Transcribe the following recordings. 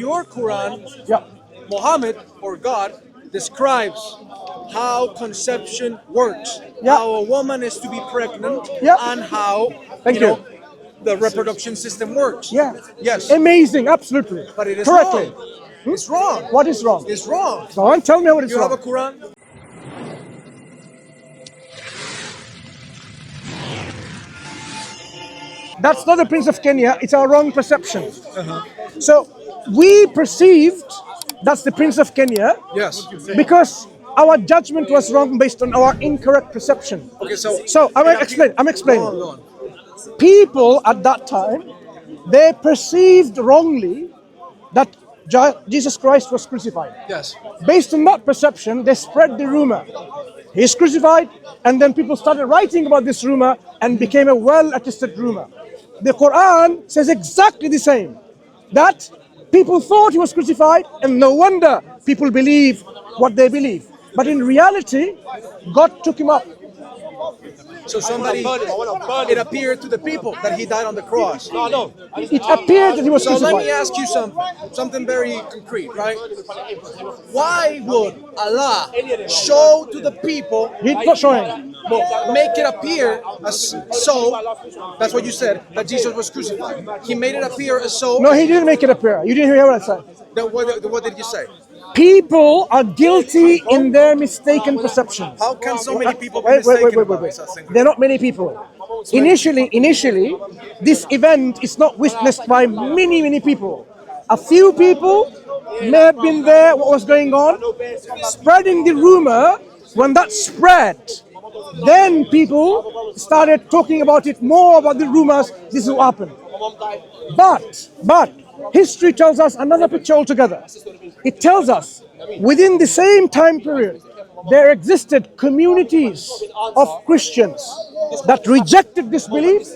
your Quran, Yeah. Muhammad or God describes how conception works, Yeah. how a woman is to be pregnant, Yeah. and how Thank you. the reproduction system works. Yeah. Yes. Amazing, absolutely. But it is correctly. wrong. It's wrong. What is wrong? It's wrong. Go on, tell me what is You wrong. have a Quran? That's not the Prince of Kenya, it's our wrong perception. So we perceived that's the Prince of Kenya Yes. because our judgment was wrong based on our incorrect perception. Okay, so I'm explaining. Go on. People at that time, they perceived wrongly that Jesus Christ was crucified. Yes. Based on that perception, they spread the rumor. He's crucified, and then people started writing about this rumor and became a well-attested rumor. The Quran says exactly the same, that people thought he was crucified, and no wonder people believe what they believe. But in reality, God took him up. So it appeared to the people that he died on the cross. It appeared that he was So let me crucified. ask you something very concrete, right? Why would Allah show to the people, He's not showing. make it appear as so, that's what you said, that Jesus was crucified. He made it appear as so. No, he didn't make it appear. You didn't hear what I said. Then what did you say? People are guilty in their mistaken perceptions. How can so many people be Wait. mistaken about such things? There are not many people. Initially, this event is not witnessed by many people. A few people may have been there, what was going on, spreading the rumor. When that spread, then people started talking about it more, about the rumors, this will happen. But history tells us another picture altogether. It tells us within the same time period, there existed communities of Christians that rejected this belief,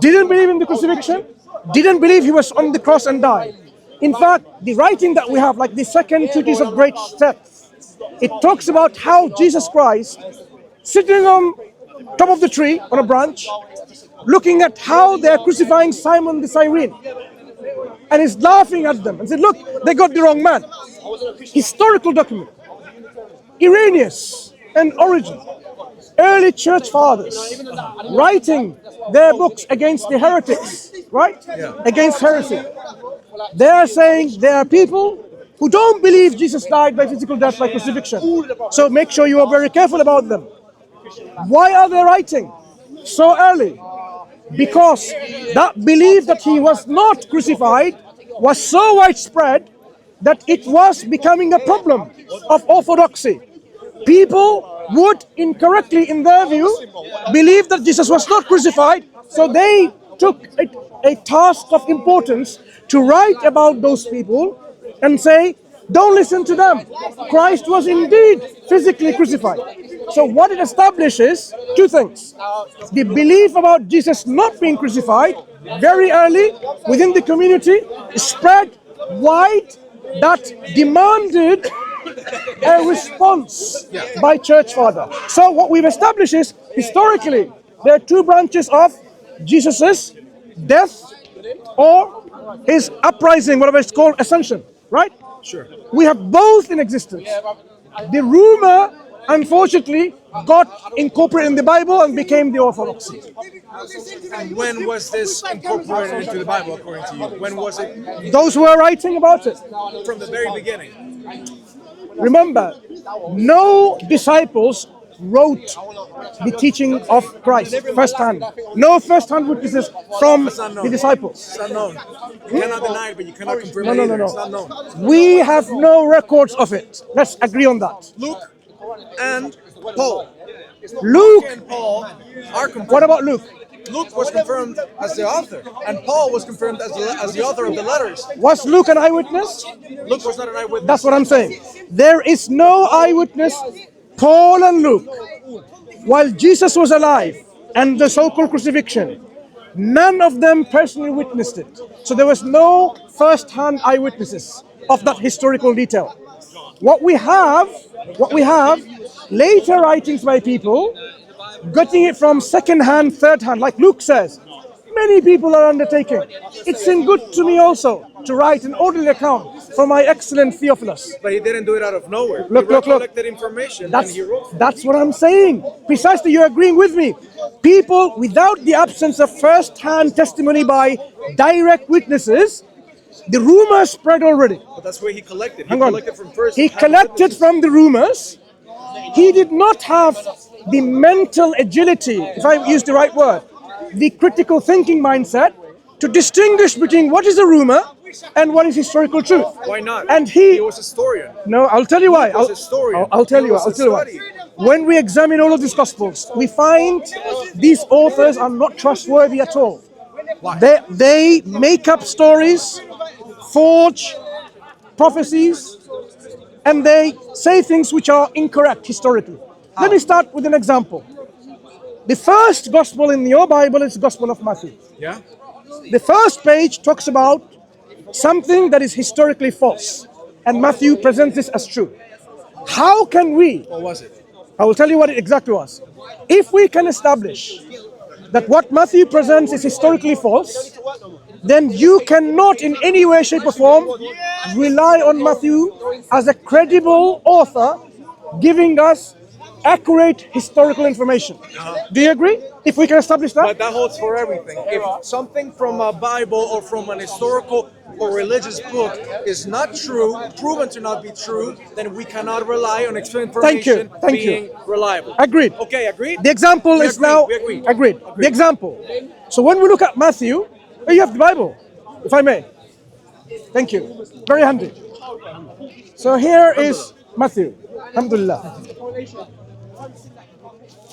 didn't believe in the crucifixion, didn't believe he was on the cross and died. In fact, the writing that we have, like the second treatise of great steps, it talks about how Jesus Christ, sitting on top of the tree, on a branch, looking at how they're crucifying Simon the Cyrene. And he's laughing at them and said, look, they got the wrong man. Historical document. Irenaeus and Origen, early church fathers, writing their books against the heretics, right? Against heresy. They are saying there are people who don't believe Jesus died by physical death, by crucifixion. So make sure you are very careful about them. Why are they writing so early? Because that belief that he was not crucified was so widespread that it was becoming a problem of orthodoxy. People would incorrectly, in their view, believe that Jesus was not crucified, so they took a task of importance to write about those people and say, don't listen to them. Christ was indeed physically crucified. So what it establishes, two things. The belief about Jesus not being crucified, very early within the community, spread wide, that demanded a response by church father. So what we've established is, historically, there are two branches of Jesus's death or his uprising, whatever it's called, ascension, right? Sure. We have both in existence. The rumor, unfortunately, got incorporated in the Bible and became the orthodoxy. And when was this incorporated into the Bible, according to you? When was it? Those who are writing about it. From the very beginning. Remember, no disciples wrote the teaching of Christ firsthand. No first-hand witnesses from the disciples. It's unknown. You cannot deny it, but you cannot confirm it either. It's not known. We have no records of it. Let's agree on that. Luke and Paul. Luke and Paul are confirmed. What about Luke? Luke was confirmed as the author, and Paul was confirmed as the author of the letters. Was Luke an eyewitness? Luke was not an eyewitness. That's what I'm saying. There is no eyewitness. Paul and Luke, while Jesus was alive and the so-called crucifixion, none of them personally witnessed it. So there was no first-hand eyewitnesses of that historical detail. What we have, later writings by people, getting it from second-hand, third-hand, like Luke says. Many people are undertaking. It seemed good to me also to write an orderly account from my excellent Theophilus. But he didn't do it out of nowhere. Look, he look, look. collected information and That's, he wrote. that's what I'm saying. Precisely, you're agreeing with me. People, without the absence of first-hand testimony by direct witnesses, the rumors spread already. But that's where he collected. He Hang on. collected from first. He collected from the rumors. He did not have the mental agility, if I use the right word, the critical thinking mindset to distinguish between what is a rumor and what is historical truth. Why not? And He was a historian. no, I'll tell you why. was a historian. I'll tell He you. was I'll a tell you why. study. When we examine all of these gospels, we find these authors are not trustworthy at all. Why? They make up stories, forge prophecies, and they say things which are incorrect historically. Let me start with an example. The first gospel in your Bible is the Gospel of Matthew. Yeah. The first page talks about something that is historically false, and Matthew presents this as true. How can we? What was it? I will tell you what it exactly was. If we can establish that what Matthew presents is historically false, then you cannot in any way, shape or form rely on Matthew as a credible author giving us accurate historical information. Do you agree? If we can establish that? But that holds for everything. If something from a Bible or from an historical or religious book is not true, proven to not be true, then we cannot rely on extra information Thank being you. reliable. Agreed. Okay, agreed? The example We is agree, now we agree. agreed. The example. So when we look at Matthew, you have the Bible, if I may. Thank you. Very handy. So here is Matthew. Alhamdulillah.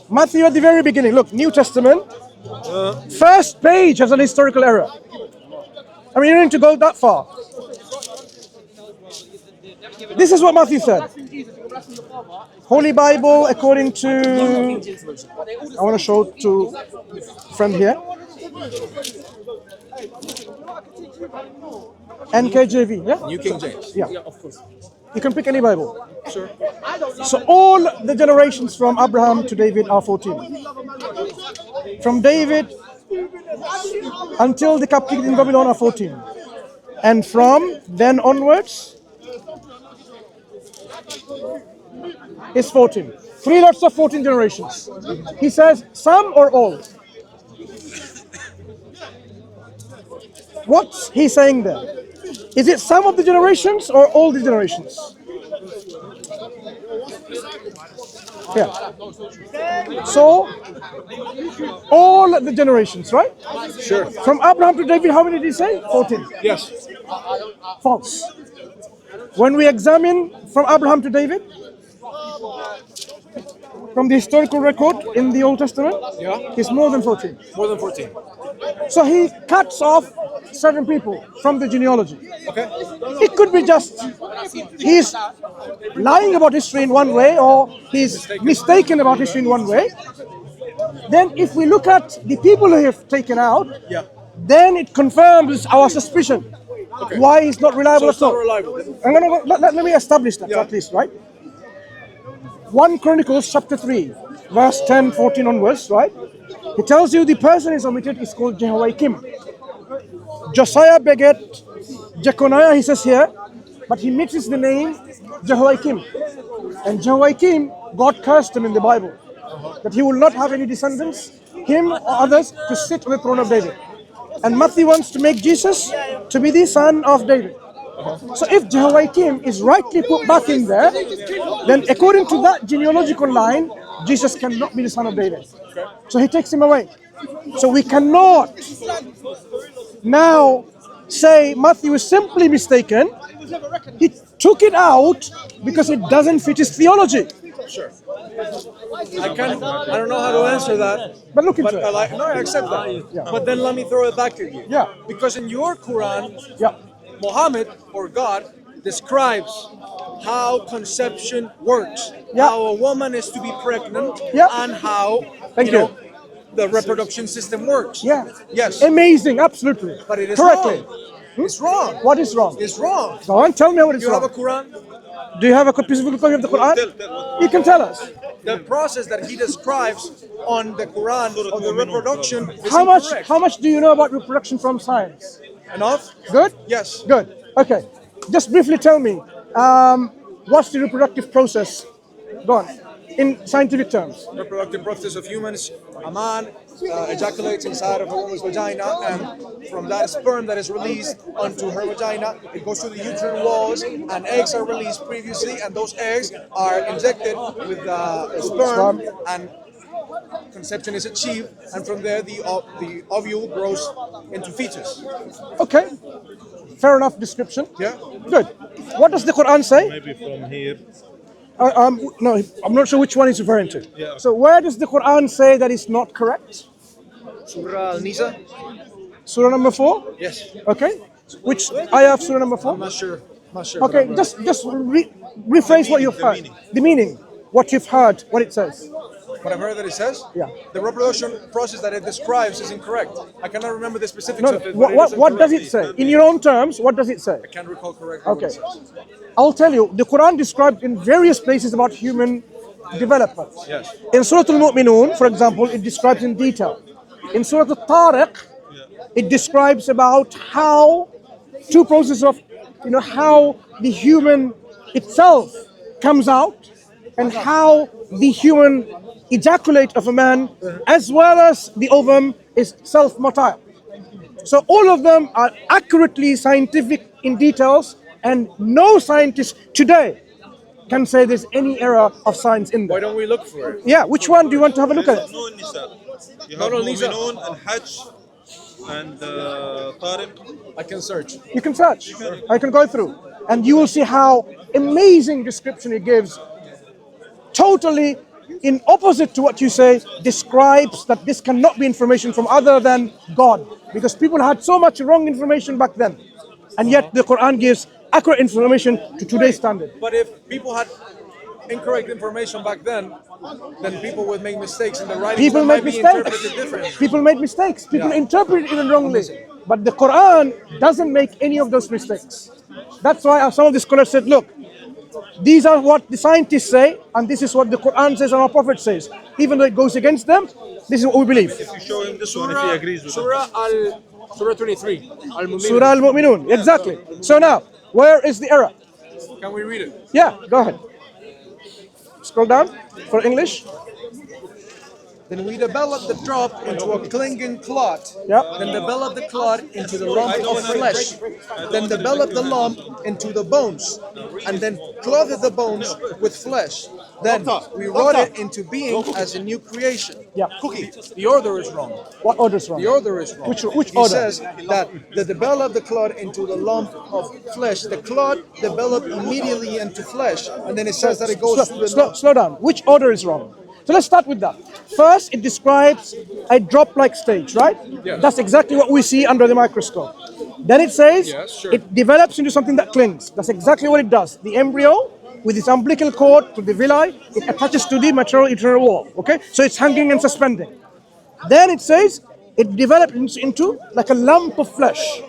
Matthew at the very beginning. Look, New Testament. First page has an historical error. I mean, you don't need to go that far. This is what Matthew said. Holy Bible, according to, I want to show to a friend here. NKJV, yeah? New King James. Yeah, of course. You can pick any Bible. Sure. So all the generations from Abraham to David are 14. From David until the captivity in Babylon are 14. And from then onwards is 14. 3 lots of 14 generations. He says some or all. What's he saying there? Is it some of the generations or all the generations? Yeah. So, all the generations, right? Sure. From Abraham to David, how many did he say? 14. Yes. False. When we examine from Abraham to David, from the historical record in the Old Testament, Yeah. it's more than 14. More than 14. So he cuts off certain people from the genealogy. Okay. It could be just he's lying about history in one way or he's mistaken about history in one way. Then if we look at the people who have taken out, Yeah. then it confirms our suspicion. Okay. Why he's not reliable So it's at all. not reliable. I'm gonna go, let me establish that Yeah. at least, right? 1 Chronicles chapter 3, verse 10, 14 onwards, right? He tells you the person is omitted is called Jehoiakim. Josiah beget Jeconiah, he says here, but he mixes the name Jehoiakim. And Jehoiakim, God cursed him in the Bible, that he will not have any descendants, him or others, to sit on the throne of David. And Matthew wants to make Jesus to be the son of David. So if Jehoiakim is rightly put back in there, then according to that genealogical line, Jesus cannot be the son of David. So he takes him away. So we cannot now say Matthew is simply mistaken. He took it out because it doesn't fit his theology. Sure. I don't know how to answer that. But look into it. I accept that. But then let me throw it back at you. Yeah. Because in your Quran, Yeah. Muhammad or God describes how conception works, Yeah. how a woman is to be pregnant, Yeah. and how Thank you. the reproduction system works. Yeah. Yes. Amazing, absolutely. But it is correctly. wrong. It's wrong. What is wrong? It's wrong. Go on, tell me what is You have wrong. a Quran? Do you have a specific copy of the Quran? You can tell us. The process that he describes on the Quran of the reproduction is How incorrect. much do you know about reproduction from science? Enough? Good? Yes. Good. Okay. just briefly tell me, what's the reproductive process? Go on, in scientific terms. Reproductive process of humans, a man ejaculates inside of a woman's vagina, and from that sperm that is released onto her vagina, it goes through the uterine walls, and eggs are released previously, and those eggs are injected with sperm, and conception is achieved, and from there the ovule grows into fetus. Okay, fair enough description. Yeah. Good. What does the Quran say? Maybe from here. No, I'm not sure which one he's referring to. Yeah. So where does the Quran say that it's not correct? Surah Al-Nisa? Surah number 4? Yes. Okay. Which ayah of surah number 4? I'm not sure. Not sure. Okay, but just rephrase what you've heard. The meaning. What you've heard, what it says. What I've heard that it says? Yeah. The reproduction process that it describes is incorrect. I cannot remember the specifics No, of it. But what does it say? In your own terms, what does it say? I can't recall correctly. Okay. I'll tell you, the Quran described in various places about human development. Yes. In Surah Al-Mu'minun, for example, it describes in detail. In Surah Al-Tariq, it describes about how two processes of, how the human itself comes out and how the human ejaculate of a man as well as the ovum is self-motile. So all of them are accurately scientific in details, and no scientist today can say there's any error of science in Why there. don't we look for it? Yeah, which one do you want to have a look at? No Nisa. You No, have no, Nisa. Mu'minun and Hajj and Tariq. I can search. You can search. I can go through, and you will see how amazing description it gives. Totally in opposite to what you say, describes that this cannot be information from other than God, because people had so much wrong information back then, and yet the Quran gives accurate information to today's standard. But if people had incorrect information back then people would make mistakes in the writing. People make mistakes. People made mistakes. People Yeah. interpret it even wrongly. But the Quran doesn't make any of those mistakes. That's why some of the scholars said, look, these are what the scientists say, and this is what the Quran says and our Prophet says. Even though it goes against them, this is what we believe. If you show him this one, if he agrees with it. Surah 23. Al-Mu'minun. Surah Al-Mu'minun, exactly. So now, where is the error? Can we read it? Yeah, go ahead. Scroll down for English. Then we develop the drop into a clinging clot. Yep. Then develop the clot into the lump of flesh. Then develop the lump into the bones. And then clothe the bones with flesh. Then we wrought it into being as a new creation. Yeah. Cookie, the order is wrong. What order is wrong? The order is wrong. Which He order? says that they develop the clot into the lump of flesh. The clot developed immediately into flesh. And then it says that it goes through the Slow down. Which order is wrong? So let's start with that. First, it describes a drop-like stage, right? Yes. That's exactly what we see under the microscope. Then it says Yes, sure. it develops into something that clings. That's exactly what it does. The embryo, with its umbilical cord to the villi, it attaches to the maternal uterine wall. Okay, so it's hanging and suspending. Then it says it develops into like a lump of flesh.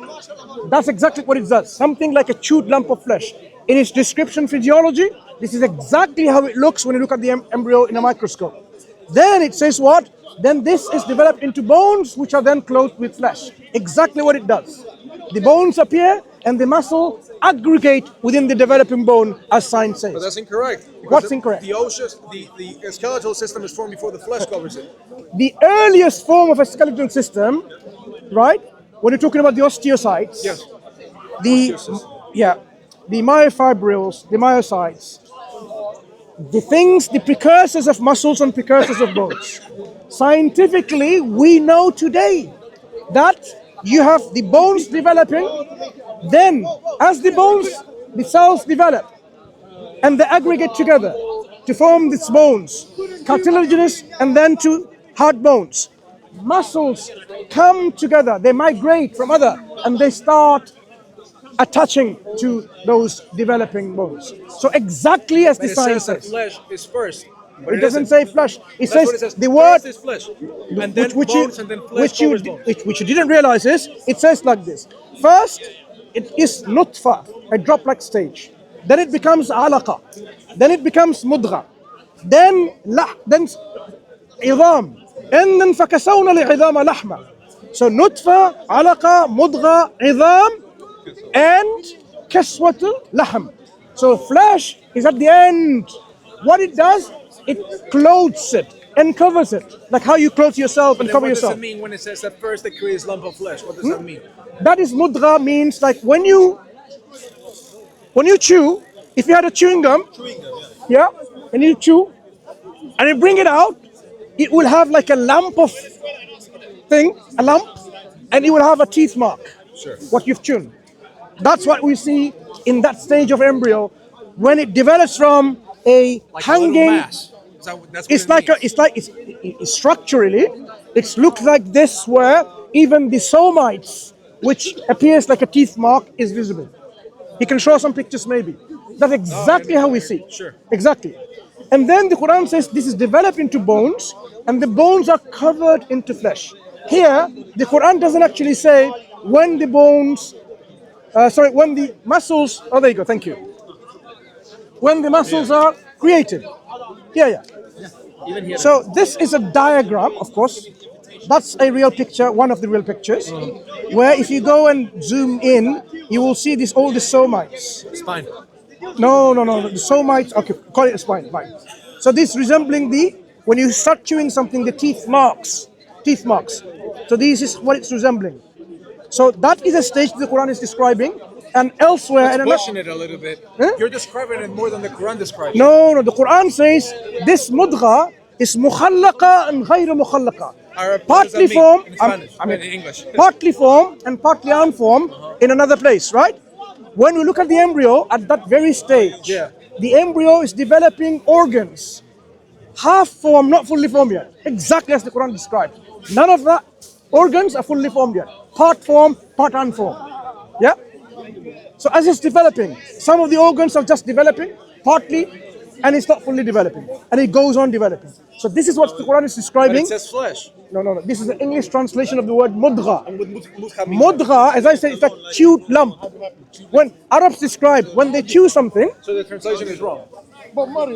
That's exactly what it does. Something like a chewed lump of flesh. In its description physiology, this is exactly how it looks when you look at the embryo in a microscope. Then it says what? Then this is developed into bones, which are then clothed with flesh. Exactly what it does. The bones appear and the muscle aggregate within the developing bone, as science says. But that's incorrect. Because What's incorrect? The skeletal system is formed before the flesh covers it. The earliest form of a skeletal system, right? When you're talking about the osteocytes, Yes. the myofibrils, the myocytes, the precursors of muscles and precursors of bones. Scientifically, we know today that you have the bones developing, then as the cells develop, and they aggregate together to form these bones, cartilaginous and then to hard bones. Muscles come together, they migrate from other, and they start attaching to those developing bones. So exactly as the But it science says that says. flesh is first. But It doesn't isn't. say flesh. It That's what says it says. the word First is flesh, and then which bones, and then flesh covers bones. which you didn't realize is it says like this. First, it is nutfa, a drop-like stage. Then it becomes alaqa. Then it becomes mudgha. Then idam. And then fakasawna li'idama lahma. So nutfa, alaqa, mudgha, idam, and kaswatul lahm. So flesh is at the end. What it does, it clothes it and covers it, like how you clothe yourself and cover What does yourself. it mean when it says that first it creates lump of flesh? What does that mean? That is mudgha, means like when you chew, if you had a chewing gum, yeah, and you chew and you bring it out, it will have like a lump of thing, a lump, and it will have a teeth mark. Sure. What you've chewed. That's what we see in that stage of embryo when it develops from a Like a little hanging. mass. That's what It's like it's structurally, it looks like this, where even the somites, which appears like a teeth mark, is visible. He can show some pictures maybe. That's exactly how we see. Sure. Exactly. And then the Quran says this is developed into bones, and the bones are covered into flesh. Here, the Quran doesn't actually say when the bones, when the muscles, oh there you go, thank you. When the muscles are created. Yeah. Even here. So this is a diagram, of course. That's a real picture, one of the real pictures, where if you go and zoom in, you will see all the somites. Spine. No, the somites, okay, call it a spine, fine. So this resembling when you start chewing something, the teeth marks. So this is what it's resembling. So that is a stage the Quran is describing, and elsewhere. Let's and question it a little bit. Huh? You're describing it more than the Quran describes it. No, the Quran says this mudgha is mukhallaqa and ghayr mukhallaqa. Partly formed, in English. partly formed and partly unformed in another place, right? When we look at the embryo at that very stage, the embryo is developing organs, half formed, not fully formed yet, exactly as the Quran describes. None of the organs are fully formed yet, part formed, part unformed. Yeah. So as it's developing, some of the organs are just developing, partly, and it's not fully developing, and it goes on developing. So this is what the Quran is But describing. it says flesh. No. This is the English translation of the word mudgha. And what mudgha means. Mudgha, as I said, it's a chewed lump. When Arabs describe, when they chew something, So the translation is wrong.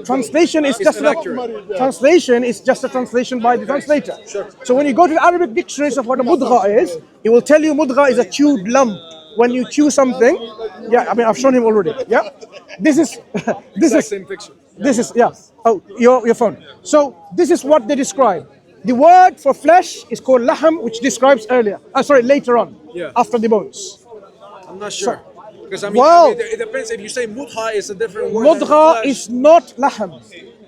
translation is just inaccurate. translation is just a translation by the translator. Sure. So when you go to the Arabic dictionaries of what a mudgha is, it will tell you mudgha is a chewed lump. When you chew something, yeah, I mean I've shown him already. Yeah, this is Same picture. this is yeah. Oh, your phone. So this is what they describe. The word for flesh is called lahm, which describes later on, after the bones. I'm not sure. Because I mean, Well- it depends. If you say mudgha is a different word. than Mudgha flesh. is not lahm.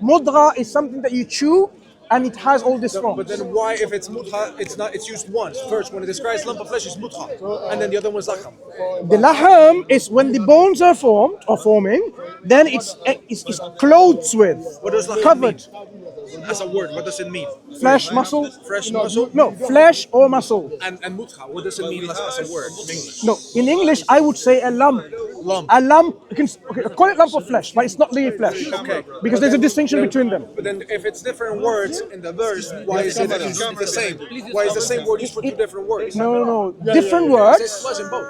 Mudgha is something that you chew, and it has all this form. But then why, if it's mudgha, it's used once. First, when it describes lump of flesh, it's mudgha, and then the other one's lakham. The lahm is when the bones are formed or forming, then it's clothed with, What does lakham covered. mean? As a word, what does it mean? Flesh, muscle. Fresh No, muscle? No, flesh or muscle. And mudgha, what does it mean as a word in English? No, in English I would say a lump. Lump. A lump. You can call it lump of flesh, but it's not really flesh. Okay. Because there's a distinction between them. But then if it's different words in the verse, why is it used the same? Why is the same word used for two different words? No. Different It words. says flesh in both.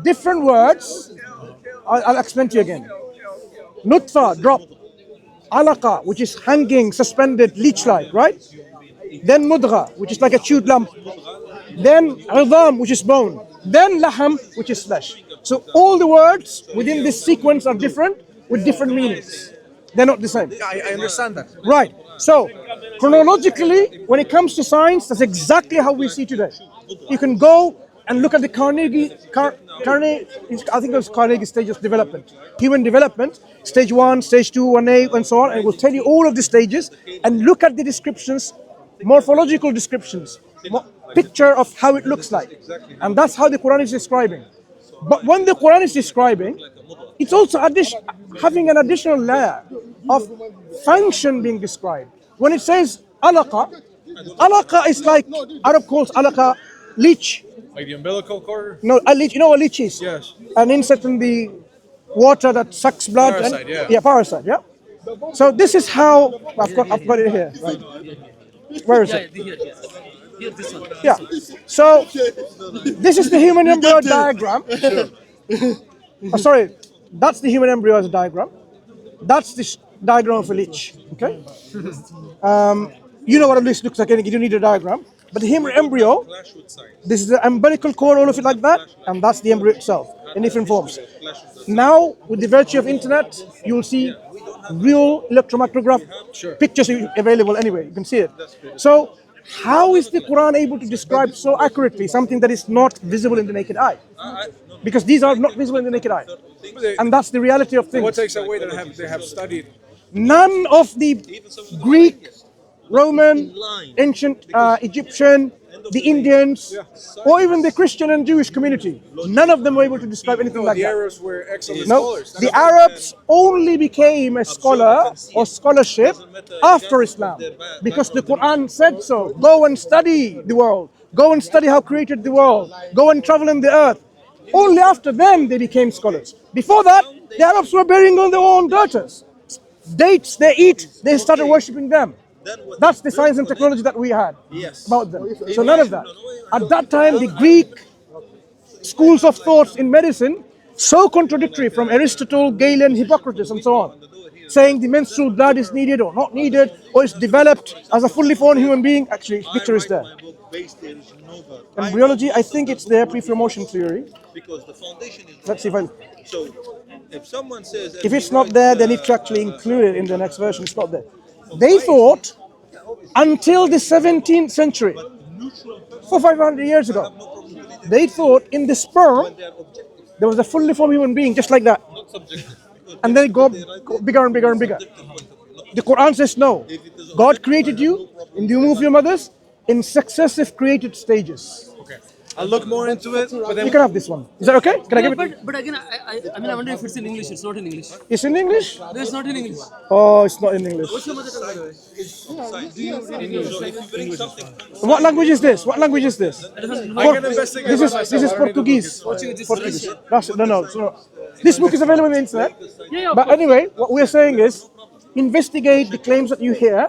Different words. I'll explain to you again. Nutfa, drop. Alaqa, which is hanging, suspended, leech-like, right? Then mudgha, which is like a chewed lump. Then idam, which is bone. Then laham, which is flesh. So all the words within this sequence are different with different meanings. They're not the same. I understand that. Right. So chronologically, when it comes to science, that's exactly how we see today. You can go and look at the Carnegie, I think it was Carnegie stage of development. Human development, stage 1, stage 2, 1A, and so on, and it will tell you all of the stages, and look at the descriptions, morphological descriptions, picture of how it looks like. And that's how the Quran is describing. But when the Quran is describing, it's also having an additional layer of function being described. When it says alaqa is like, Arab calls alaqa leech. Like the umbilical cord? No, a leech. You know what leech is? Yes. An insect in the water that sucks blood. Parasite, yeah. Yeah, parasite. Yeah. So this is how I've got it here. Right. Where is it? Here, this one. Yeah. So this is the human embryo diagram. Sorry, that's the human embryo as a diagram. That's the diagram of a leech. Okay. You know what a leech looks like. You don't need a diagram. But the human embryo, this is the umbilical cord, all of it like that, and that's the embryo itself. in different forms. Now, with the virtue of internet, you will see real electromicrograph pictures available anyway. You can see it. So, how is the Quran able to describe so accurately something that is not visible in the naked eye? Because these are not visible in the naked eye, and that's the reality of things. What takes away that they have studied? None of the Greek, Roman, ancient Egyptian, the Indians, or even the Christian and Jewish community, none of them were able to describe anything like The that. Arabs were excellent No, scholars. the Arabs only became a scholar or scholarship after Islam, because the Quran said so. Go and study the world. Go and study how created the world. Go and travel in the earth. Only after them they became scholars. Before that, the Arabs were burying on their own daughters. Dates they eat, they started worshipping them. That's the science and technology that we had about them. So none of that. At that time, the Greek schools of thoughts in medicine, so contradictory from Aristotle, Galen, Hippocrates, and so on, saying the menstrual blood is needed or not needed, or is developed as a fully formed human being. Actually, picture is there. Embryology, I think it's there, pre-formation theory. Because the foundation is Let's see if I... so. If someone says If it's not there, they need to actually include it in the next version. It's not there. They thought until the 17th century, 400-500 years ago, they thought in the sperm there was a fully formed human being just like that, and then it go bigger and bigger and bigger. The Quran says no. God created you in the womb of your mothers in successive created stages. I'll look more into it, but then You can have this one. Is that okay? Can I give it? But again, I mean, I wonder if it's in English. It's not in English. It's in English? No, it's not in English. Oh, it's not in English. What's your mother tongue, by the way? What language is this? What language is this? I can investigate This is myself. I don't need to Portuguese. look Watching this Portuguese. Russian. That's it. No, it's not. This book is available on the internet. Yeah, of But course. anyway, what we're saying is, investigate the claims that you hear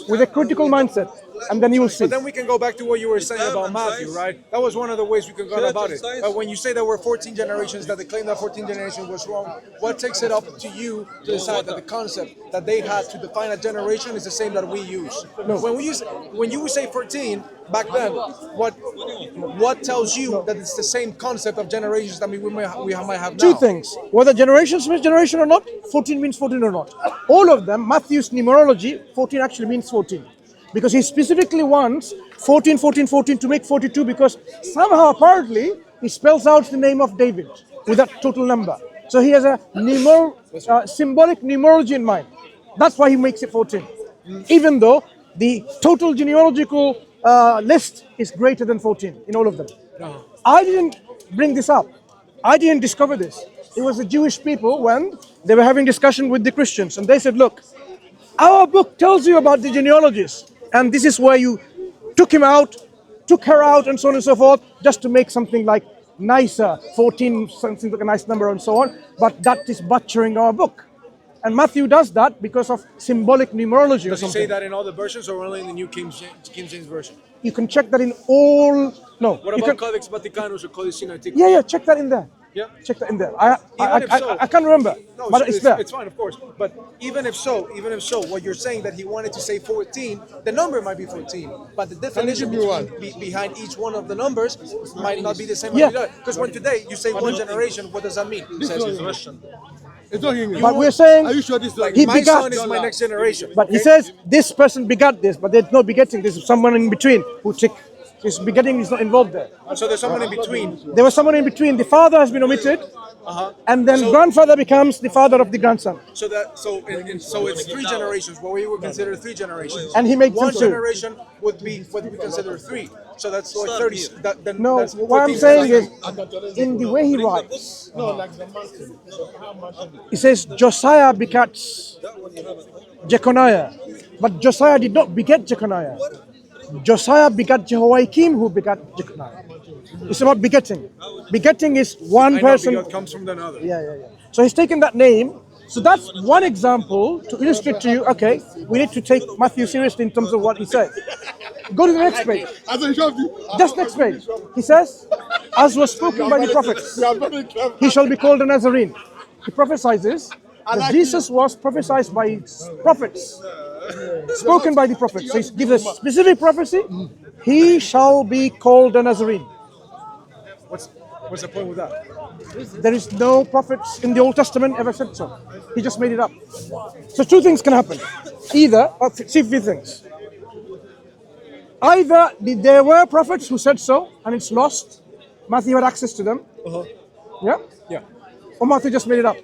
with a critical mindset, and then you will see. But then we can go back to what you were saying about Matthew, right? That was one of the ways we could go about it. But when you say there were 14 generations, that the claim that 14 generations was wrong, what takes it up to you to decide that the concept that they had to define a generation is the same that we use? No. When you say 14 back then, what tells you that it's the same concept of generations that we might have now? Two things. Whether generations means generation or not, 14 means 14 or not. All of them, Matthew's numerology, 14 actually means 14. Because he specifically wants 14, 14, 14 to make 42, because somehow, apparently, he spells out the name of David with that total number. So he has a symbolic numerology in mind. That's why he makes it 14. Even though the total genealogical list is greater than 14 in all of them. I didn't bring this up. I didn't discover this. It was the Jewish people when they were having discussion with the Christians, and they said, look, our book tells you about the genealogies, and this is where you took him out, took her out, and so on and so forth, just to make something like nicer, 14, something like a nice number and so on, but that is butchering our book. And Matthew does that because of symbolic numerology or Does he something. say that in all the versions or only in the New King James Version? You can check that in all, no. What you about can, Codex Vaticanus or Codex Sinaiticus? yeah, check that in there. Yeah. Check that in there. Even if so- I can't remember, No, but it's there. It's fine, of course. But even if so, what you're saying that he wanted to say 14, the number might be 14, but the definition behind each one of the numbers might not be the same. Yeah. Because when today you say one generation, what does that mean? It says it's Russian. It's not English. But we're saying Are you sure this is like he My begat. son is my next generation. But he says this person begat this, but there's no begetting. There's someone in between who took this begetting is not involved there. So there's someone in between. There was someone in between. The father has been omitted, and then grandfather becomes the father of the grandson. So it's three generations. What we would consider three generations. And he makes one them two. generation would be what we consider three. So that's like 30. No, that's what I'm 14 saying generations. is, in the way he writes, no, like the Mansur. he says Josiah begats Jeconiah, but Josiah did not beget Jeconiah. Josiah begat Jehoiakim, who begat Jeconiah. It's about begetting. Begetting is one I know person. begot comes from another. Yeah. So he's taken that name. So that's one example to illustrate to you, okay, we need to take Matthew seriously in terms of what he says. Go to the next page. As a job, Just next page. He says, as was spoken by the prophets, you are very clever. he shall be called a Nazarene. He prophesies that Jesus was prophesied by prophets, spoken by the prophets. So he gives a specific prophecy, he shall be called a Nazarene. What's the point with that? there is no prophets in the Old Testament ever said so. He just made it up. So two things can happen. Either, or see few things. Either there were prophets who said so, and it's lost. Matthew had access to them. Yeah? Yeah. Or Matthew just made it up.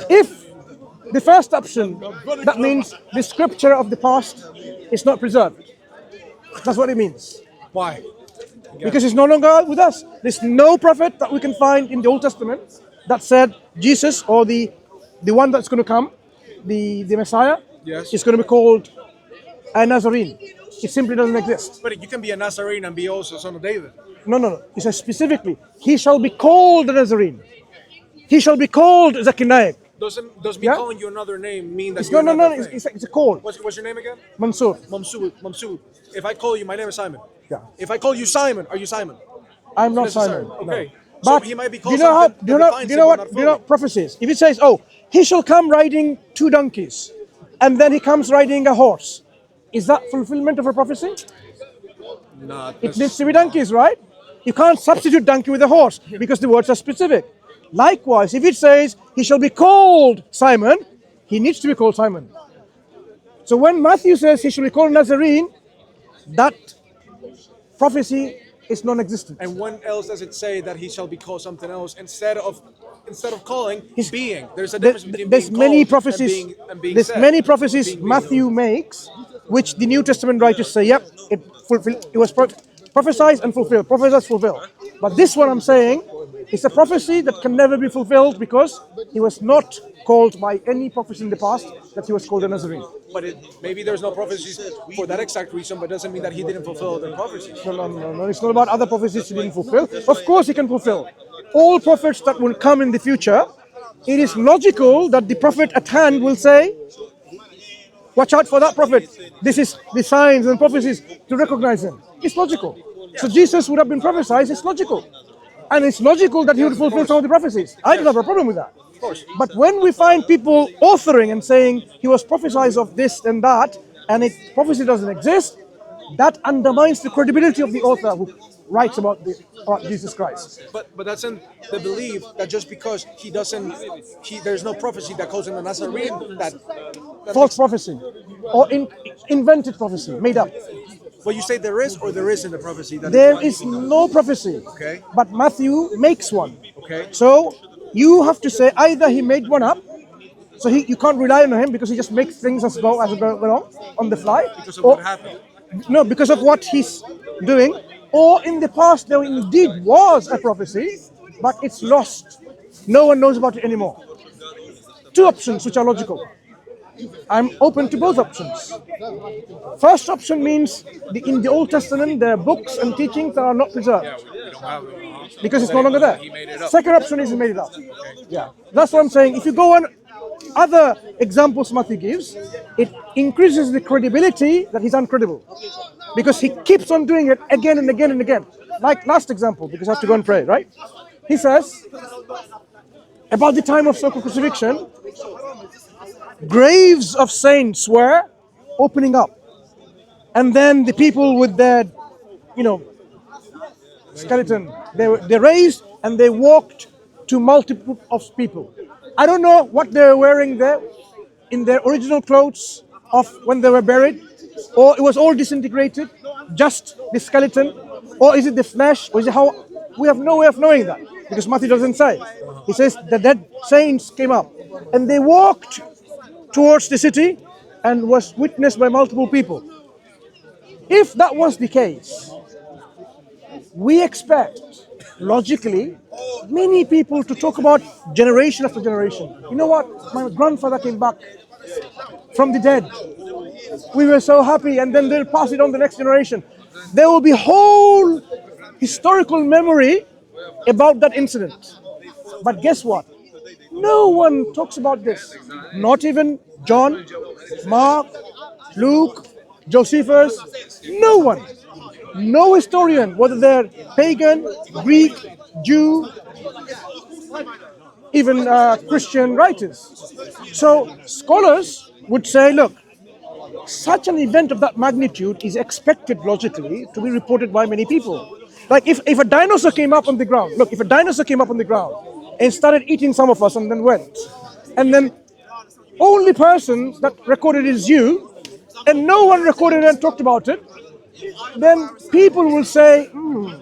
If the first option, that means the scripture of the past is not preserved. That's what it means. Why? Because it's no longer with us. There's no prophet that we can find in the Old Testament that said Jesus or the one that's going to come, the Messiah, Yes. is going to be called a Nazarene. It simply doesn't exist. But you can be a Nazarene and be also son of David. No. It says specifically, he shall be called a Nazarene. He shall be called Zakinaik. Does me Yeah? calling you another name mean that It's, you're no, not that it's, thing? it's a call. What's your name again? Mansur. Mansur. If I call you, my name is Simon. Yeah. If I call you Simon, are you Simon? I'm not Necessary. Simon. Okay. No. So But he might be do called you know how? something Do you that know? defines Do you know him, what? but not Do you know fully. prophecies? If it says, "Oh, he shall come riding 2 donkeys," and then he comes riding a horse, is that fulfillment of a prophecy? Not It needs to be donkeys, right? You can't substitute donkey with a horse because the words are specific. Likewise, if it says he shall be called Simon, he needs to be called Simon. So when Matthew says he shall be called Nazarene, that prophecy is non-existent. And when else does it say that he shall be called something else instead of calling being? There's a difference between There's being many called prophecies. and being There's said. many prophecies Being Matthew makes, which the New Testament writers say, "Yep, it fulfilled. It was prophesied and fulfilled. Prophesied, fulfilled." But this one I'm saying is a prophecy that can never be fulfilled because he was not called by any prophecy in the past that he was called a Nazarene. But maybe there's no prophecies for that exact reason, but doesn't mean that he didn't fulfill the prophecies. No. It's not about other prophecies he didn't fulfill. Of course he can fulfill. All prophets that will come in the future, it is logical that the prophet at hand will say, "Watch out for that prophet. This is the signs and prophecies to recognize him." It's logical. So Jesus would have been prophesied. It's logical. And it's logical that he would fulfill some of the prophecies. I don't have a problem with that. But when we find people authoring and saying he was prophesied of this and that, and prophecy doesn't exist, that undermines the credibility of the author who writes about Jesus Christ. But that's in the belief that just because there's no prophecy that calls him a Nazarene, that False prophecy. Or invented prophecy, made up. well, you say there is or there isn't a prophecy that There is no prophecy. Okay. But Matthew makes one. Okay. So you have to say either he made one up, so you can't rely on him because he just makes things as go along on the fly. because of what happened. No, because of what he's doing. Or in the past there indeed was a prophecy, but it's lost. No one knows about it anymore. Two options which are logical. I'm open to both options. First option means in the Old Testament there are books and teachings that are not preserved because it's no longer there. Second option is he made it up. Yeah, that's what I'm saying. If you go on other examples Matthew gives, it increases the credibility that he's uncredible because he keeps on doing it again and again and again. Like last example, because I have to go and pray, right? He says about the time of so-called crucifixion, graves of saints were opening up, and then the people with their, skeleton, they raised and they walked to multiple of people. I don't know what they were wearing there in their original clothes of when they were buried, or it was all disintegrated, just the skeleton, or is it the flesh, or is it how? We have no way of knowing that because Matthew doesn't say. He says the dead saints came up and they walked towards the city and was witnessed by multiple people. If that was the case, we expect, logically, many people to talk about generation after generation. You know what? My grandfather came back from the dead. We were so happy, and then they'll pass it on to the next generation. There will be whole historical memory about that incident. But guess what? No one talks about this. Not even John, Mark, Luke, Josephus. No one. No historian, whether they're pagan, Greek, Jew, even Christian writers. So scholars would say, look, such an event of that magnitude is expected logically to be reported by many people. Like if a dinosaur came up on the ground, look, if a dinosaur came up on the ground and started eating some of us and then went, and then only person that recorded is you, and no one recorded and talked about it, then people will say,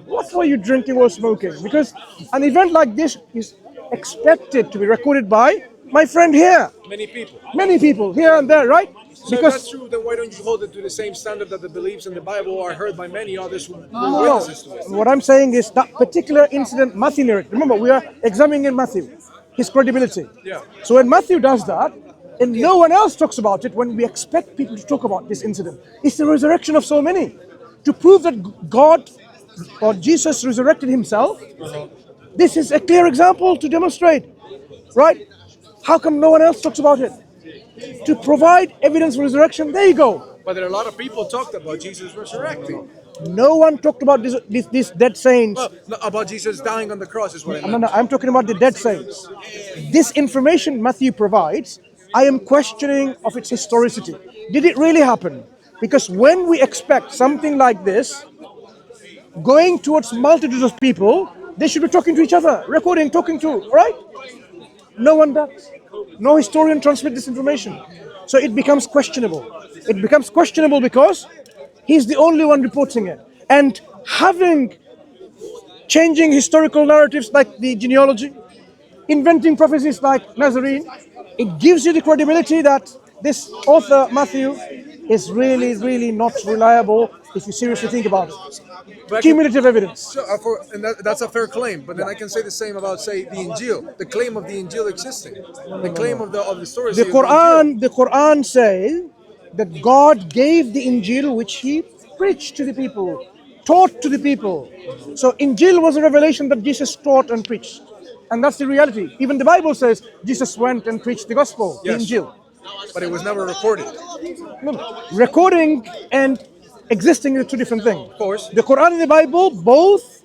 what were you drinking or smoking? Because an event like this is expected to be recorded by my friend here. Many people here and there, right? So if that's true, then why don't you hold it to the same standard that the beliefs in the Bible are heard by many others who No, witnesses to it? what I'm saying is that particular incident, Matthew narrated. Remember, we are examining in Matthew his credibility. Yeah. So when Matthew does that, and no one else talks about it, when we expect people to talk about this incident, it's the resurrection of so many. To prove that God or Jesus resurrected himself, this is a clear example to demonstrate, right? How come no one else talks about it? To provide evidence for resurrection, there you go. But there are a lot of people talked about Jesus resurrecting. No one talked about these dead saints. Well, no, about Jesus dying on the cross is what I meant. No, I'm talking about the dead saints. This information Matthew provides, I am questioning of its historicity. Did it really happen? Because when we expect something like this, going towards multitudes of people, they should be talking to each other, recording, talking to, right? No one does. No historian transmits this information. So it becomes questionable. It becomes questionable because he's the only one reporting it. And changing historical narratives like the genealogy, inventing prophecies like Nazarene, it gives you the credibility that this author, Matthew, is really, really not reliable if you seriously think about it. But Cumulative evidence. So, that's a fair claim, but then I can say the same about, say, the Injil, the claim of the Injil existing, the claim of the stories. The Quran says that God gave the Injil which he preached to the people, taught to the people. So Injil was a revelation that Jesus taught and preached. And that's the reality. Even the Bible says Jesus went and preached the gospel, Yes. the Injil. But it was never recorded. No, recording and existing are two different things. Of course. The Quran and the Bible both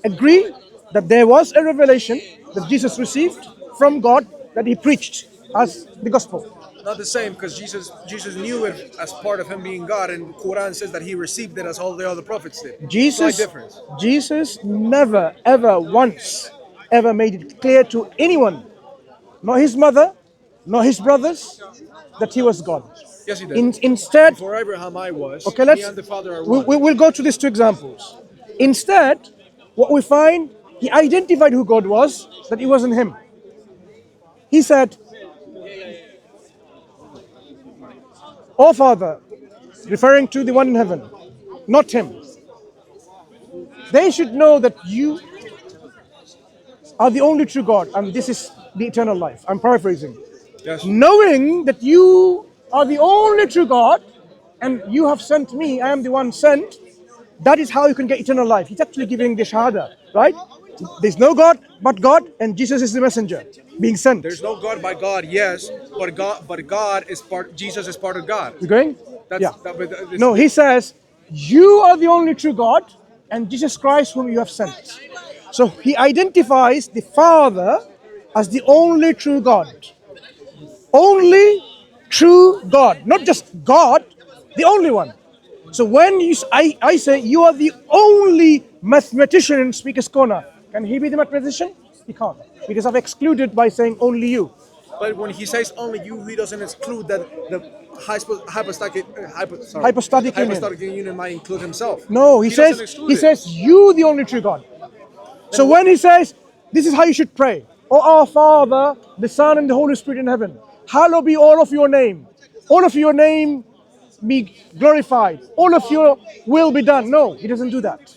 agree that there was a revelation that Jesus received from God that he preached as the gospel. Not the same, because Jesus knew it as part of him being God, and Quran says that he received it as all the other prophets did. Slight difference. Jesus never, ever once, ever made it clear to anyone, nor his mother, nor his brothers, that he was God. Yes, he did. Instead, Before Abraham I was, okay, me and the Father are one. we'll go to these two examples. Instead, what we find, he identified who God was, that it wasn't him. He said, "Oh Father," referring to the one in heaven, not him. They should know that you are the only true God, and this is the eternal life. I'm paraphrasing. Yes. Knowing that you are the only true God, and you have sent me, I am the one sent, that is how you can get eternal life. He's actually giving the shahada, right? There's no God but God, and Jesus is the messenger being sent. There's no God by God, yes, but God is part. Jesus is part of God. You going? That's, Yeah. it's- No, he says, you are the only true God, and Jesus Christ whom you have sent. So he identifies the Father as the only true God. Only true God, not just God, the only one. So when I say you are the only mathematician in Speaker's Corner, can he be the mathematician? He can't, because I've excluded by saying only you. But when he says only you, he doesn't exclude that the hypostatic union might include himself. No, he doesn't says exclude it. you the only true God. So when he says this is how you should pray, "O our Father, the Son and the Holy Spirit in heaven, hallowed be all of your name. All of your name be glorified. All of your will be done." No, he doesn't do that.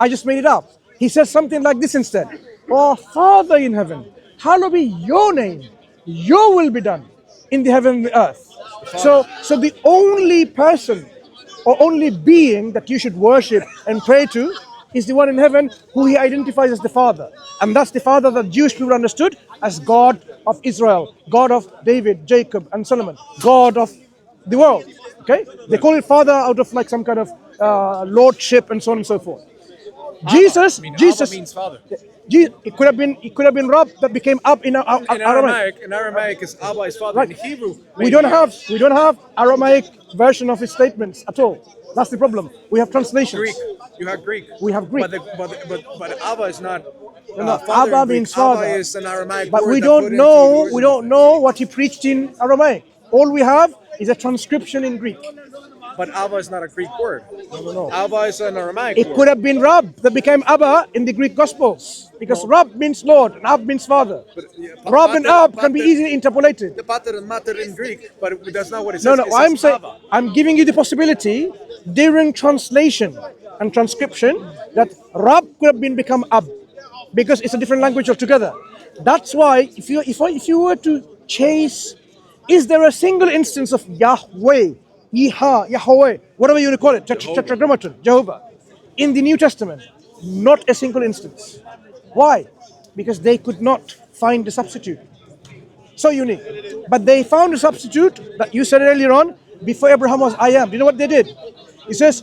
I just made it up. He says something like this instead. "O our Father in heaven, hallowed be your name. Your will be done in the heaven and the earth." So the only person or only being that you should worship and pray to is the one in heaven who he identifies as the Father. And that's the Father that Jewish people understood as God of Israel, God of David, Jacob, and Solomon, God of the world. Okay? They call it Father out of like some kind of lordship and so on and so forth. Jesus, Jesus. Abba means father. It could have been Rab that became Ab in Aramaic. In Aramaic, is Abba is father. Right. In Hebrew, We don't have Aramaic version of his statements at all. That's the problem. We have translations. Greek. You have Greek. We have Greek. But Abba is not. No, Father Abba in Greek. means father. Abba is an Aramaic But word we that don't put know. into the We original. don't know what he preached in Aramaic. All we have is a transcription in Greek. But Abba is not a Greek word. No. Abba is an Aramaic It word. could have been Rab that became Abba in the Greek Gospels, because Rab means Lord and Ab means father. Rab and Ab can be easily interpolated. The pater and mater in Greek, but that's not what it No, says. no. It says I'm saying Abba. I'm giving you the possibility during translation and transcription that Rab could have been become Ab, because it's a different language altogether. That's why if you were to chase, is there a single instance of Yahweh, Yahweh, whatever you call it, Tetragrammaton, Jehovah, in the New Testament? Not a single instance. Why? Because they could not find a substitute. So unique. But they found a substitute that you said earlier on, before Abraham was I am. Do you know what they did? It says,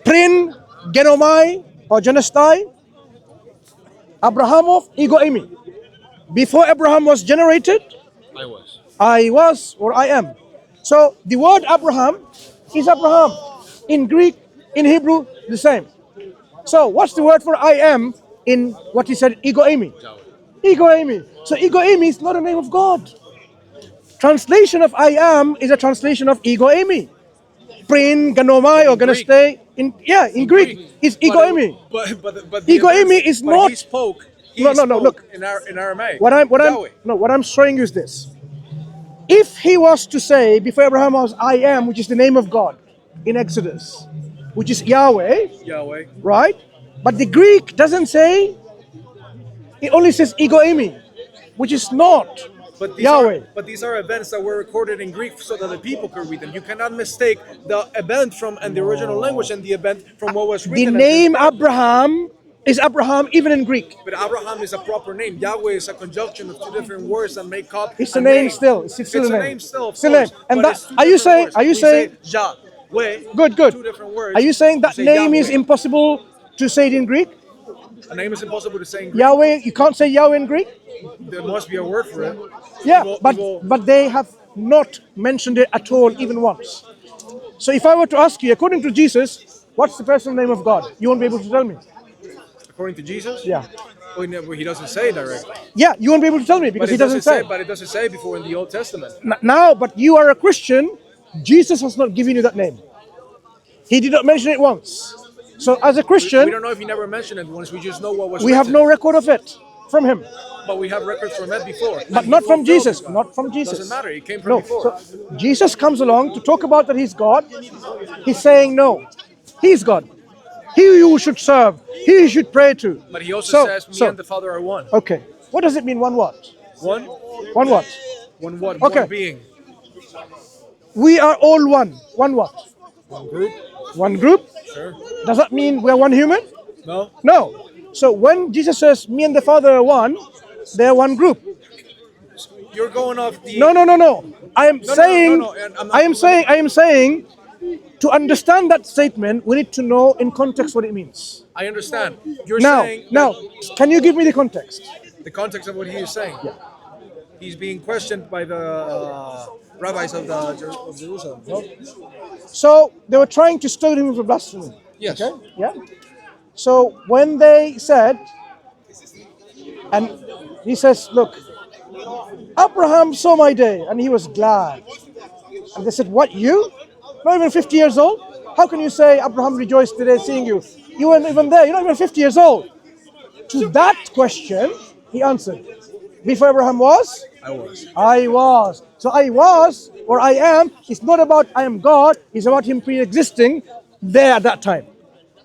Prin Genomai or Genestai, Abrahamov ego eimi. Before Abraham was generated, I was or I am. So the word Abraham is Abraham. In Greek, in Hebrew, the same. So what's the word for I am in what he said, ego eimi? Ego eimi. So ego eimi is not a name of God. Translation of I am is a translation of ego eimi. Prin, ganomai, or gonna stay in Greek is ego eimi. But Ego eimi is but not. He spoke. No, look. In Aramaic. What I'm showing you is this. If he was to say before Abraham was I am, which is the name of God in Exodus, which is Yahweh, right? But the Greek doesn't say. It only says ego eimi, which is not Yahweh. But these are events that were recorded in Greek so that the people could read them. You cannot mistake the event from and the original language and the event from what was The written. name Abraham is Abraham even in Greek. But Abraham is a proper name. Yahweh is a conjunction of two different words that make up. It's a name still. It's still It's a a name. name still. Of Still a course, name. And but that it's two are you different saying? words. Are you We saying? say Yahweh? Good. Two different words. Are you saying that We say name is Yahweh. impossible to say it in Greek? A name is impossible to say in Greek. Yahweh, you can't say Yahweh in Greek? There must be a word for it. Yeah, Evil- but they have not mentioned it at all, even once. So if I were to ask you, according to Jesus, what's the personal name of God? You won't be able to tell me. According to Jesus? Yeah. Well, he doesn't say it directly. Yeah, you won't be able to tell me because he doesn't say. But it doesn't say before in the Old Testament. Now, but you are a Christian. Jesus has not given you that name. He did not mention it once. So as a Christian, We don't know if he never mentioned it once. We just know what was we have written. no record of it from him. But we have records from it before. But And not he from fulfilled Jesus. God. Not from Jesus. Doesn't matter. It came from No. before. So Jesus comes along to talk about that he's God. He's saying no. He's God. He you should serve. He you should pray to. But he also says, me so and the Father are one. okay. What does it mean? One what? One? One what? One what? Okay. One being. We are all one. One what? One group? One group? Sure. Does that mean we're one human? No? No. So when Jesus says, me and the Father are one, they're one group. You're going off the... No. I am saying, no, and I'm not- I am saying, to understand that statement, we need to know in context what it means. I understand. You're Now, saying... can you give me the context? The context of what he is saying. Yeah. He's being questioned by the rabbis of Jerusalem. No? So they were trying to stone him for blasphemy. Yes. Okay? Yeah. So when they said, and he says, look, Abraham saw my day and he was glad. And they said, what, you? Not even 50 years old? How can you say Abraham rejoiced today seeing you? You weren't even there. You're not even 50 years old. To that question, he answered, before Abraham was? I was. So I was, or I am, it's not about I am God, it's about him pre-existing there at that time.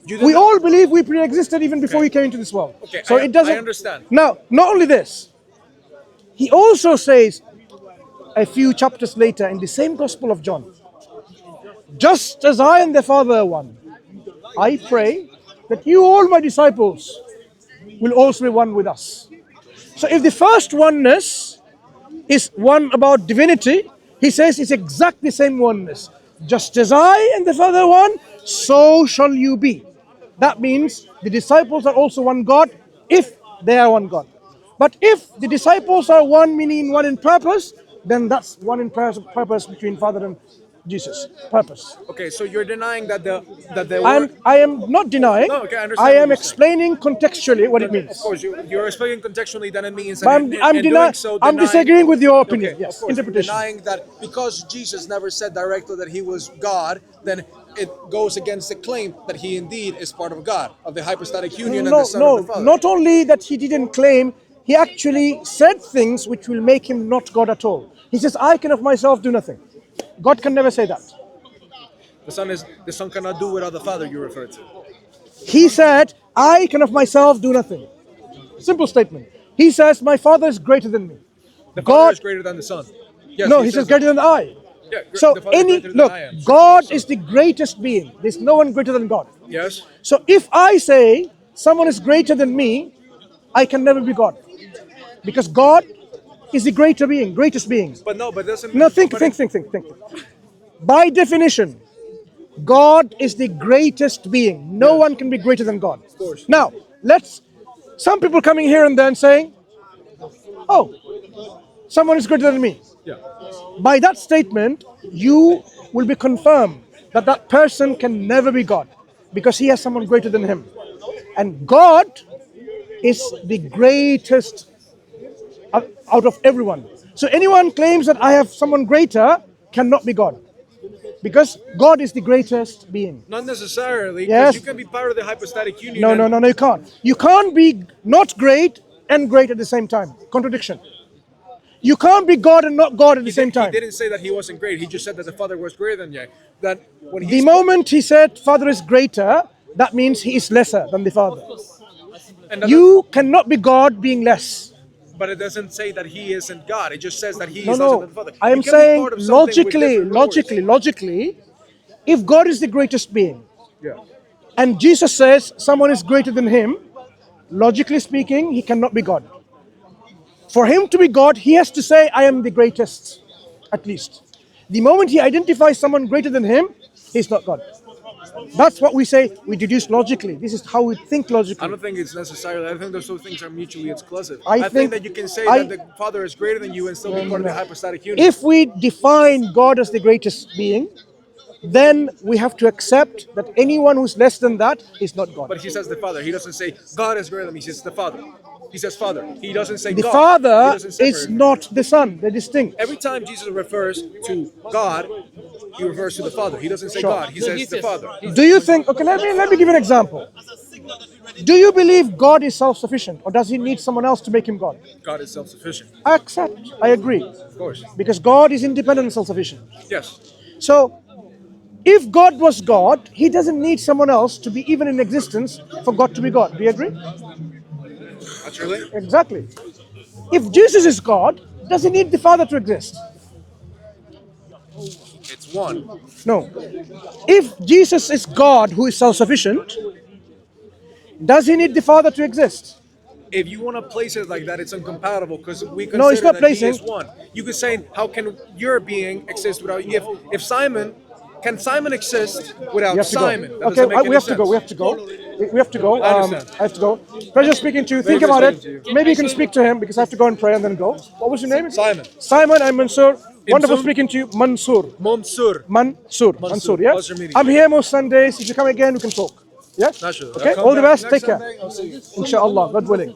We all believe we pre-existed even before we came into this world. Okay, So it doesn't. I understand. Now, not only this, he also says a few chapters later in the same Gospel of John, just as I and the Father are one, I pray that you, all my disciples, will also be one with us. So if the first oneness is one about divinity, he says it's exactly the same oneness. Just as I and the Father are one, so shall you be. That means the disciples are also one God if they are one God. But if the disciples are one, meaning one in purpose, then that's one in purpose between Father and Jesus. Purpose. Okay, so you're denying that the word. I am not denying. No, okay, I understand I what am you're saying. explaining contextually what it means. Of course, you're explaining contextually that it means. But And in doing so, I'm denying- disagreeing with your opinion. Okay, Yes, of course, interpretation. denying that because Jesus never said directly that he was God, then it goes against the claim that he indeed is part of God, of the hypostatic union and No, the Son no, of the Father. not only that he didn't claim, he actually said things which will make him not God at all. He says, I can of myself do nothing. God can never say that. The Son cannot do without the Father. You refer to. He said, I can of myself do nothing. Simple statement. He says, my Father is greater than me. The Father God, is greater than the Son. Yes, no, he says greater than I. Yeah, So the Father is greater than look, I am. God is the greatest being. There's no one greater than God. Yes. So if I say someone is greater than me, I can never be God. Because God is the greater being, greatest being. But no, but doesn't. No, think. but By definition, God is the greatest being. No one can be greater than God. Of course. Now, some people coming here and there and saying, oh, someone is greater than me. Yeah. By that statement, you will be confirmed that that person can never be God because he has someone greater than him. And God is the greatest out of everyone. So anyone claims that I have someone greater cannot be God. Because God is the greatest being. Not necessarily, Yes. because you can be part of the hypostatic union. No, you can't. You can't be not great and great at the same time. Contradiction. You can't be God and not God at the same time. He didn't say that he wasn't great. He just said that the Father was greater than you. That when The moment he said Father is greater, that means he is lesser than the Father. You cannot be God being less. But it doesn't say that he isn't God. It just says that he No, is lesser no. than the Father. I am You can be saying part of something with different roles. logically, if God is the greatest being, Yeah. and Jesus says someone is greater than him, logically speaking, he cannot be God. For him to be God, he has to say, I am the greatest, at least. The moment he identifies someone greater than him, he's not God. That's what we say, we deduce logically. This is how we think logically. I don't think it's necessarily. I think those two things are mutually exclusive. I I think think- that you can say I- that the Father is greater than you and still be part of the hypostatic union. If we define God as the greatest being, then we have to accept that anyone who's less than that is not God. But he says the Father. He doesn't say God is greater than me. He says the Father. He says Father. He doesn't say The God. Father He doesn't is separate. not the Son, they're distinct. Every time Jesus refers to God, he refers to the Father. He doesn't say Sure. God. He says the Father. Do you think, okay, let me give you an example. Do you believe God is self-sufficient or does he need someone else to make him God? God is self-sufficient. I accept, I agree. Of course. Because God is independent and self-sufficient. Yes. So, if God was God, he doesn't need someone else to be even in existence for God to be God. Do you agree? Naturally. Exactly. If Jesus is God, does he need the Father to exist? It's one. No. If Jesus is God who is self-sufficient, does he need the Father to exist? If you want to place it like that, it's incompatible because we consider No, it's not that placing. he is one. You could say, how can your being exist without you? If Simon, can Simon exist without You have to Simon? go. That Okay, doesn't make we any have to go. sense. We have to go. We have to go. I understand. I have to go. Pleasure speaking to you. Think Pleasure about it. speaking to you. Maybe you can speak to him because I have to go and pray and then go. What was your name? Simon. Simon, I'm Mansur. Wonderful Imsun? speaking to you. Mansur. Mansur. Mansur, yeah? Pleasure meeting I'm you. here most Sundays. If you come again, we can talk. Yeah? Naturally. Okay, I'll come all the back best. next Take care. Sunday. I'll see you. Inshallah, God willing.